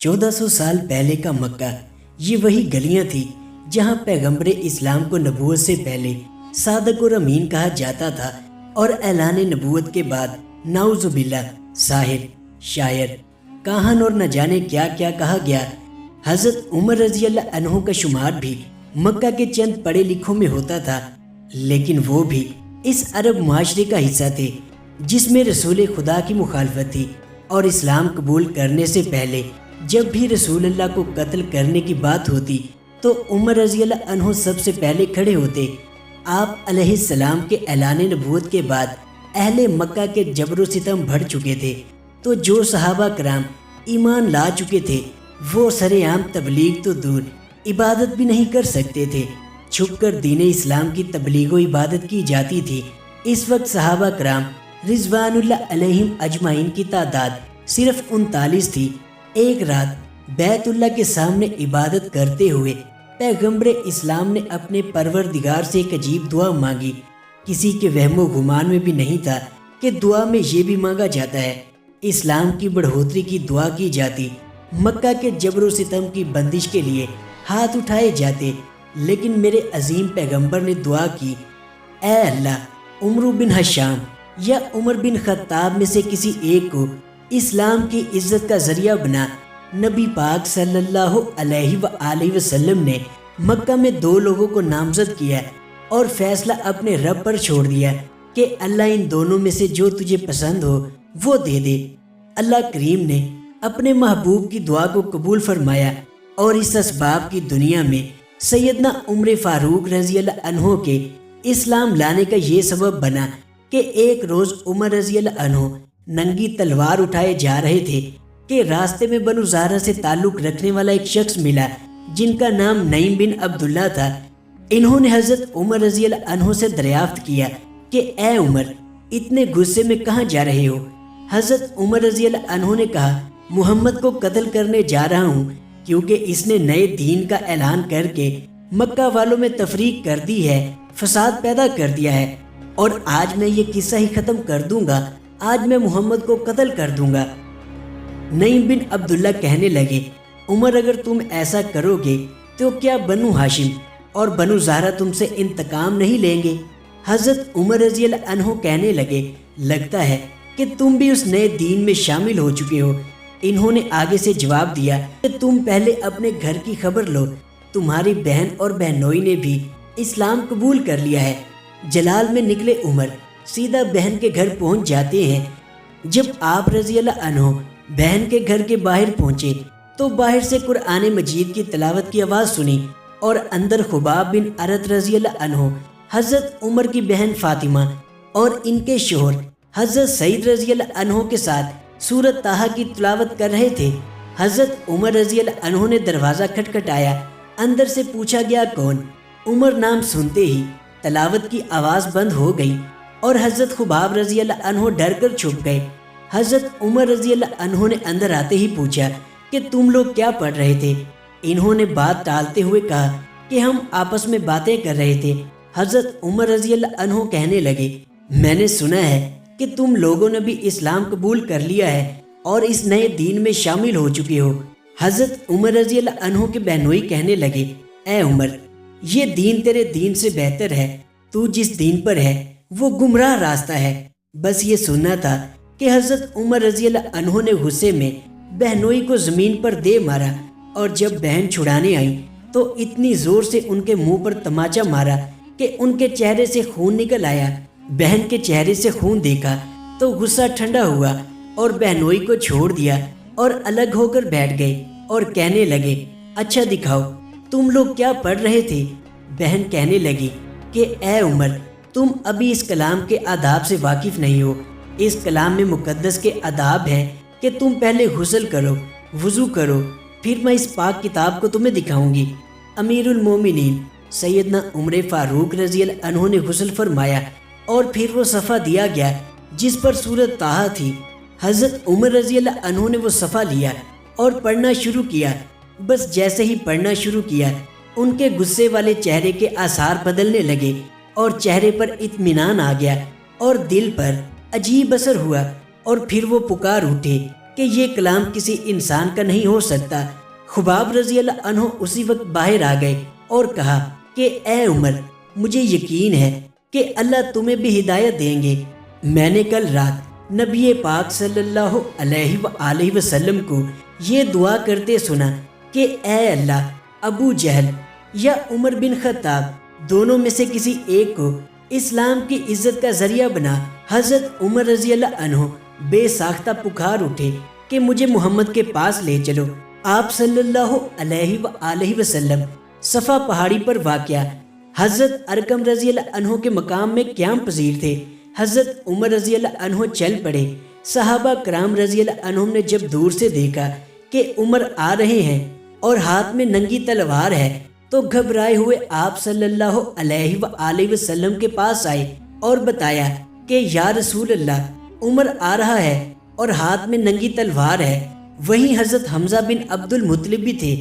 1400 साल पहले का मक्का ये वही गलियां थी जहां पैगंबर इस्लाम को नबूवत से पहले सादक और अमीन कहा जाता था और ऐलान नबूवत के बाद नाउजुबिल्लाह साहिर, शायर, काहन और न जाने क्या क्या कहा गया। हज़रत उमर रज़ी अल्लाह अन्हु का शुमार भी मक्का के चंद पढ़े लिखों में होता था, लेकिन वो भी इस अरब माशरे का हिस्सा थे जिसमें रसूल खुदा की मुखालफत थी और इस्लाम कबूल करने से पहले जब भी रसूल अल्लाह को कत्ल करने की बात होती तो उमर रज़ी अल्लाह अन्हु सबसे पहले खड़े होते। आप अलैहिस्सलाम के ऐलान नबूवत के बाद अहले मक्का के जबर सितम बढ़ चुके थे, तो जो सहाबा कराम ईमान ला चुके थे वो सरेआम तबलीग तो दूर इबादत भी नहीं कर सकते थे। छुपकर दीन इस्लाम की तबलीग व इबादत की जाती थी। इस वक्त सहाबा कराम रिजवानुल्लाह अलैहिम अजमाइन की तादाद सिर्फ 39 थी। एक रात बैतुल्लाह के सामने इबादत करते हुए पैगंबर इस्लाम ने अपने परवरदिगार से एक अजीब दुआ मांगी। किसी के वहमो गुमान में भी नहीं था कि दुआ में ये भी मांगा जाता है। इस्लाम की बढ़ोतरी की दुआ की जाती, मक्का के जबर सितम की बंदिश के लिए हाथ उठाए जाते, लेकिन मेरे अजीम पैगंबर ने दुआ की, ऐ अल्लाह उमर बिन हशाम या उमर बिन खत्ताब में से किसी एक को इस्लाम की इज्जत का जरिया बना। नबी पाक सल्लल्लाहु अलैहि वसल्लम ने मक्का में 2 लोगों को नामजद किया और फैसला अपने रब पर छोड़ दिया कि अल्लाह इन दोनों में से जो तुझे पसंद हो वो दे दे। अल्लाह करीम ने अपने महबूब की दुआ को कबूल फरमाया और इस असबाब की दुनिया में सैयदना उमर फारूक रज़ी अल्लाह अन्हो के इस्लाम लाने का ये सबब बना कि एक रोज़ उमर रज़ी अल्लाह अन्हो नंगी तलवार उठाए जा रहे थे कि रास्ते में बनु ज़ारा से ताल्लुक़ रखने वाला एक शख्स मिला जिनका नाम नईम बिन अब्दुल्ला था। इन्होंने हज़रत उमर रज़ी अल्लाह अन्हो से दरियाफ्त किया कि ए उमर, इतने गुस्से में कहाँ जा रहे हो? हज़रत उमर रज़ी अल्लाह अन्हो ने कहा, मोहम्मद को कत्ल करने जा रहा हूँ क्योंकि इसने नए दीन का ऐलान करके मक्का वालों में तफरीक कर दी है, फसाद पैदा कर दिया है, और आज मैं ये किस्सा ही ख़त्म कर दूंगा। आज मैं मोहम्मद को कत्ल कर दूंगा। नईम बिन अब्दुल्ला कहने लगे, उमर, अगर तुम ऐसा करोगे तो क्या बनु हाशिम और बनु ज़ाहरा तुमसे इंतकाम नहीं लेंगे? हज़रत उमर रज़ी अल्लाह अन्हो कहने लगे, लगता है कि तुम भी उस नए दीन में शामिल हो चुके हो। इन्होंने आगे से जवाब दिया कि तुम पहले अपने घर की खबर लो, तुम्हारी बहन और बहनोई ने भी इस्लाम कबूल कर लिया है। जलाल में निकले उमर सीधा बहन के घर पहुंच जाते हैं। जब आप रज़ी अल्लाह अन्हो बहन के घर के बाहर पहुंचे तो बाहर से कुरान मजीद की तिलावत की आवाज़ सुनी और अंदर खुबाब बिन अरत रज़ी अल्लाह अन्हो हज़रत उमर की बहन फातिमा और इनके शोहर हज़रत सईद रज़ी अल्लाह अन्हो के साथ सूरत ताहा की तिलावत कर रहे थे। हज़रत उमर रज़ी अल्लाह अन्हो ने दरवाज़ा खटखटाया। अंदर से पूछा गया, कौन? उमर नाम सुनते ही तिलावत की आवाज़ बंद हो गई और हज़रत खुबाब रज़ी अल्लाह अन्हो डर कर छुप गए। हज़रत उमर रज़ी अल्लाह अन्हो ने अंदर आते ही पूछा कि तुम लोग क्या पढ़ रहे थे? इन्होंने बात टालते हुए कहा कि हम आपस में बातें कर रहे थे। हज़रत उमर रज़ी अल्लाह अन्हो कहने लगे, मैंने सुना है कि तुम लोगों ने भी इस्लाम कबूल कर लिया है और इस नए दीन में शामिल हो चुके हो। हज़रत उमर रज़ी अल्लाह अन्हो के बहनोई कहने लगे, ए उमर, ये दीन तेरे दीन से बेहतर है। तू जिस दीन पर है वो गुमराह रास्ता है। बस ये सुनना था कि हज़रत उमर रज़ी अल्लाह अन्हो ने गुस्से में बहनोई को ज़मीन पर दे मारा और जब बहन छुड़ाने आई तो इतनी ज़ोर से उनके मुंह पर तमाचा मारा कि उनके चेहरे से खून निकल आया। बहन के चेहरे से खून देखा तो गुस्सा ठंडा हुआ और बहनोई को छोड़ दिया और अलग होकर बैठ गए और कहने लगे, अच्छा दिखाओ तुम लोग क्या पढ़ रहे थे? बहन कहने लगी कि ए उमर, तुम अभी इस कलाम के आदाब से वाकिफ़ नहीं हो। इस कलाम में मुकद्दस के आदाब हैं कि तुम पहले गुस्ल करो, वज़ू करो, फिर मैं इस पाक किताब को तुम्हें दिखाऊंगी। अमीरुल मोमिनीन सैयदना उमर फारूक रज़ी अल्लाह अन्हो ने गुस्ल फरमाया और फिर वो सफ़ा दिया गया जिस पर सूरत ताहा थी। हज़रत उमर रज़ी अल्लाह अन्हो ने वो सफ़ा लिया और पढ़ना शुरू किया। बस जैसे ही पढ़ना शुरू किया उनके गुस्से वाले चेहरे के आसार बदलने लगे और चेहरे पर इत्मीनान आ गया और दिल पर अजीब असर हुआ और फिर वो पुकार उठे کہ یہ کلام کسی انسان کا نہیں ہو سکتا۔ خباب رضی اللہ عنہ اسی وقت باہر آ گئے اور کہا کہ اے عمر، مجھے یقین ہے کہ اللہ تمہیں بھی ہدایت دیں گے۔ میں نے کل رات نبی پاک صلی اللہ علیہ وآلہ وسلم کو یہ دعا کرتے سنا کہ اے اللہ، ابو جہل یا عمر بن خطاب دونوں میں سے کسی ایک کو اسلام کی عزت کا ذریعہ بنا۔ حضرت عمر رضی اللہ عنہ بے ساختہ پکار اٹھے کہ مجھے محمد کے پاس لے چلو۔ آپ صلی اللہ علیہ وآلہ وسلم صفا پہاڑی پر واقع حضرت ارقم رضی اللہ عنہ کے مقام میں قیام پذیر تھے۔ حضرت عمر رضی اللہ عنہ چل پڑے۔ صحابہ کرام رضی اللہ عنہم نے جب دور سے دیکھا کہ عمر آ رہے ہیں اور ہاتھ میں ننگی تلوار ہے تو گھبرائے ہوئے آپ صلی اللہ علیہ وآلہ وسلم کے پاس آئے اور بتایا کہ یا رسول اللہ، عمر آ رہا ہے اور ہاتھ میں ننگی تلوار ہے۔ وہیں حضرت حمزہ بن عبد المطلب بھی تھے۔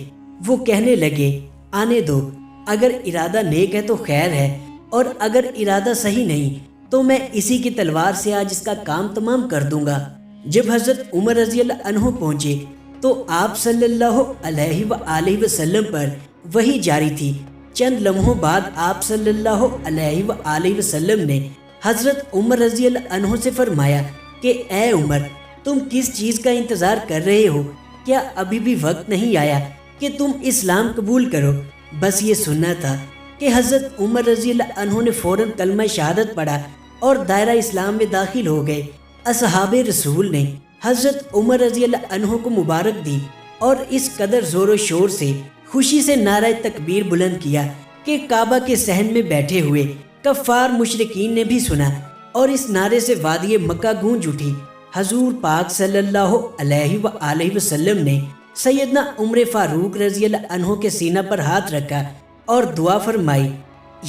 وہ کہنے لگے آنے دو، اگر ارادہ نیک ہے تو خیر ہے، اور اگر ارادہ صحیح نہیں تو میں اسی کی تلوار سے آج اس کا کام تمام کر دوں گا۔ جب حضرت عمر رضی اللہ عنہ پہنچے تو آپ صلی اللہ علیہ وآلہ وسلم پر وحی جاری تھی۔ چند لمحوں بعد آپ صلی اللہ علیہ وآلہ وسلم نے حضرت عمر رضی اللہ عنہ سے فرمایا کہ اے عمر، تم کس چیز کا انتظار کر رہے ہو؟ کیا ابھی بھی وقت نہیں آیا کہ تم اسلام قبول کرو؟ بس یہ سننا تھا کہ حضرت عمر رضی اللہ عنہ نے فوراً کلمہ شہادت پڑھا اور دائرہ اسلام میں داخل ہو گئے۔ اصحاب رسول نے حضرت عمر رضی اللہ عنہ کو مبارک دی اور اس قدر زور و شور سے خوشی سے نعرہ تکبیر بلند کیا کہ کعبہ کے صحن میں بیٹھے ہوئے کفار مشرکین نے بھی سنا، اور اس نعرے سے وادی مکہ گونج اٹھی۔ حضور پاک صلی اللہ علیہ وآلہ وسلم نے سیدنا عمر فاروق رضی اللہ عنہ کے سینہ پر ہاتھ رکھا اور دعا فرمائی،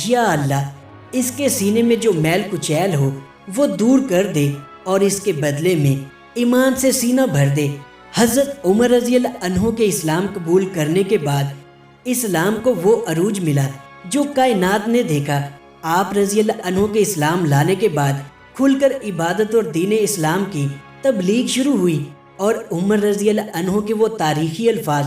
یا اللہ، اس کے سینے میں جو میل کچیل ہو وہ دور کر دے اور اس کے بدلے میں ایمان سے سینہ بھر دے۔ حضرت عمر رضی اللہ عنہ کے اسلام قبول کرنے کے بعد اسلام کو وہ عروج ملا جو کائنات نے دیکھا۔ آپ رضی اللہ عنہ کے اسلام لانے کے بعد کھل کر عبادت اور دین اسلام کی تبلیغ شروع ہوئی، اور عمر رضی اللہ عنہ کے وہ تاریخی الفاظ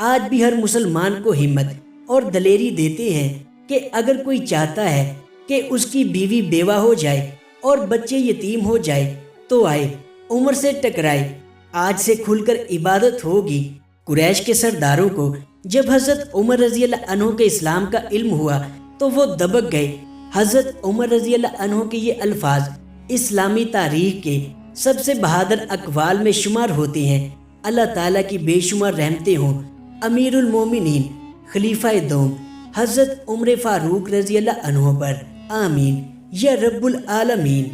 آج بھی ہر مسلمان کو ہمت اور دلیری دیتے ہیں کہ اگر کوئی چاہتا ہے کہ اس کی بیوی بیوہ ہو جائے اور بچے یتیم ہو جائے تو آئے عمر سے ٹکرائے، آج سے کھل کر عبادت ہوگی۔ قریش کے سرداروں کو جب حضرت عمر رضی اللہ عنہ کے اسلام کا علم ہوا تو وہ دبک گئے۔ حضرت عمر رضی اللہ عنہ کے یہ الفاظ اسلامی تاریخ کے سب سے بہادر اقوال میں شمار ہوتے ہیں۔ اللہ تعالیٰ کی بے شمار رحمتیں ہوں امیر المومنین خلیفہ دوم حضرت عمر فاروق رضی اللہ عنہ پر، آمین یا رب العالمین۔